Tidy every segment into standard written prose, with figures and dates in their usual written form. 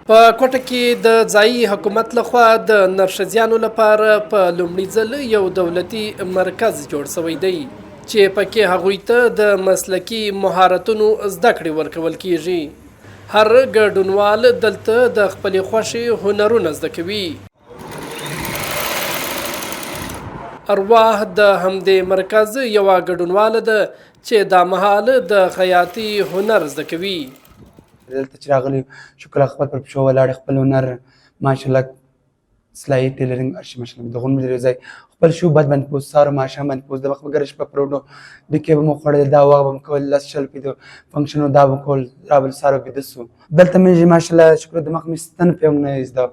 په کوټه کې د ځایي حکومت لخوا د نرښځیانو لپاره په لومړي ځل یو دولتي مرکز جوړ شوی دی چې پکې هغوی ته د مسلکي مهارتونو زده کړې ورکول کیږي. هر ګډونوال دلته د خپلې خوښې هنرونه زده کوي. ارواح د همدې مرکز یوه ګډونواله ده چې دا مهال د خیاطي هنر زده کوي. دلته چې راغلی شکر خپل پر پښو ولاړ خپل هنر ماشاءالله سلای ټیلرینګ ارشي ماشاءالله د غون مې ځای خپل شو بد باندې پوس سار ماشه باندې پوس د وخت وګرش په پروډو د کې به مو خړل دا واغ بم کول لاس شل پیدو فنکشن دا وکول رابل سارو پیدسو دلته مې ماشاءالله شکر د مخ مستن په نه زده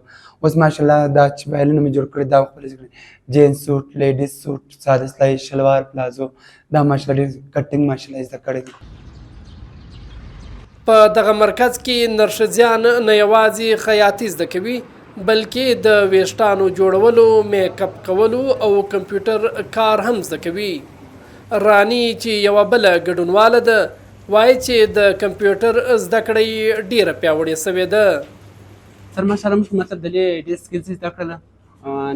اوس ماشاءالله دا چې بایلونه مې جوړ کړی دا خپل ځکړي جین سوټ لیډیز سوټ ساده سلای شلوار پلازو دا ماشاءالله کټینګ ماشاءالله زده کړی. په دغه مرکز کې نرښځیان نه یوازې خیاطي زده کوي بلکې د ویښتانو جوړولو، میک اپ کولو او کمپیوټر کار هم زده کوي. رانی چې یوه بله ګډونواله ده وایي چې د کمپیوټر زده کړه یې ډیره پیاوړې شوې ده. سر ماشاءالله موږ مطلب د ډېر سکلز زده کړله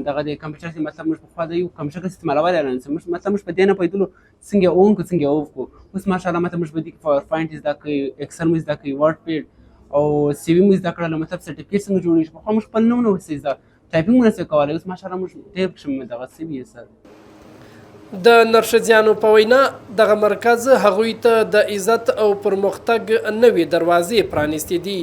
دغه د کمپیوټر چې مطلب موږ پخوا د یو کمپیوټر استعمالولی نه موږ مطلب موږ په دې نه پوهېدلو څنګه یې اون کړو څنګه یې اوف کړو. اوس ماشاءالله مطلب موږ په دې کې پاور پوینټ زده کوي، ایکسل مو زده کوي، ورډ پیډ او سی وي مو زده کړله مطلب سرټیفیکیټ څنګه جوړېږي. پخوا موږ خپل نوم نه وو زده ټایپینګ مو نسو کولی. اوس ماشاءالله موږ ډېر پکې دغه سوي یې سر. د نرښځیانو په وینا دغه مرکز هغوی ته د عزت او پرمختګ نوې دروازې پرانیستې دي.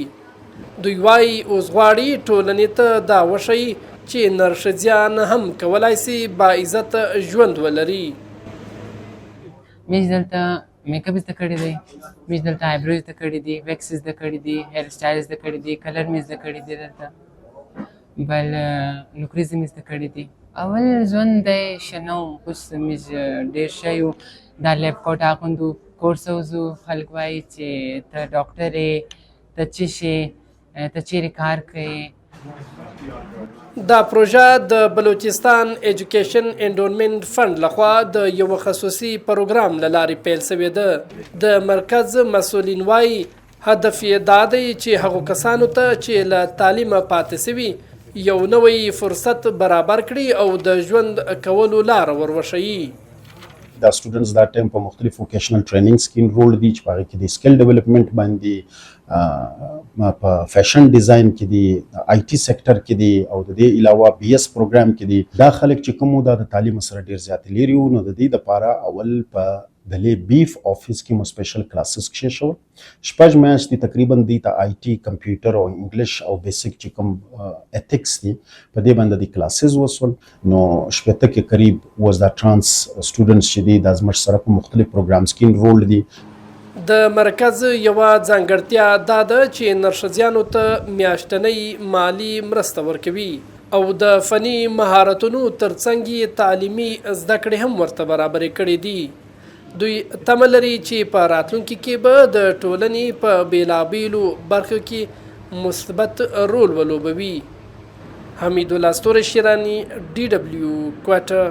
دوی وایي اوس غواړي ټولنې ته دا وښیي چې نرښځیان هم کولی سي با عزت ژوند ولري. موږ دلته میک اپ زده کړی دی، موږ دلته آیبرو زده کړی دي، ویکس زده کړی دي، هیر سټایل زده کړی دي، کلر مې زده کړی دی، دلته بل نوکریزې مې زده کړی دي. اول ژوند دی ښه نه و، اوس موږ ډېر ښه یو. دا لیب کوټ اغوندو، کورس وځو، خلک وایي چې ته ډاکټر یې، ته څه شې، ته چیرې کار کوې. دا پروژه د بلوچستان ایجوکیشن انډونمنټ فنډ لخوا د یو خصوصي پروګرام له لارې پیل شوې ده. د مرکز مسؤلین وایي هدف یې دا دی چې هغو کسانو ته چې له تعلیمه پاتې شوي یو نوی فرصت برابر کړي او د ژوند کولو لاره ور وښیي. دا سټوډنټس دا ټایم په مختلف ووکیشنل ټریننګز کې انرولډ دي چې په هغې کې د سکل ډیولپمنټ باندې په فیشن ډیزاین کې دي، آی ټي سیکټر کې دي او د دې علاوه بي ایس پروګرام کې دي. دا خلک چې کوم دا د تعلیم سره ډېر زیات لري وو نو د دې دپاره اول په دلې بیف افیس کې مو سپیشل کلاسز کښې شو. شپږ میاشتې تقریبا دوی ته آی ټي، کمپیوټر او انګلیش او بیسک چې کوم ایتکس دي په دې باندې د کلاسز وسول. نو شپېته کې قریب وز دا ټرانس سټوډنټس چې دي دا زموږ سره په مختلف پروګرامز کې انرولډ دي. د مرکز یوه ځانګړتیا دا ده چې نرښځیانو ته میاشتنۍ مالي مرسته ورکوي او د فني مهارتونو ترڅنګ یې تعلیمي زده کړې هم ورته برابرې کړې دي. دوی تمه لري چې په راتلونکي کې به د ټولنې په بېلابېلو برخو کې مثبت رول ولوبوي. حمید الله ستوری شیراني، DW کوټه.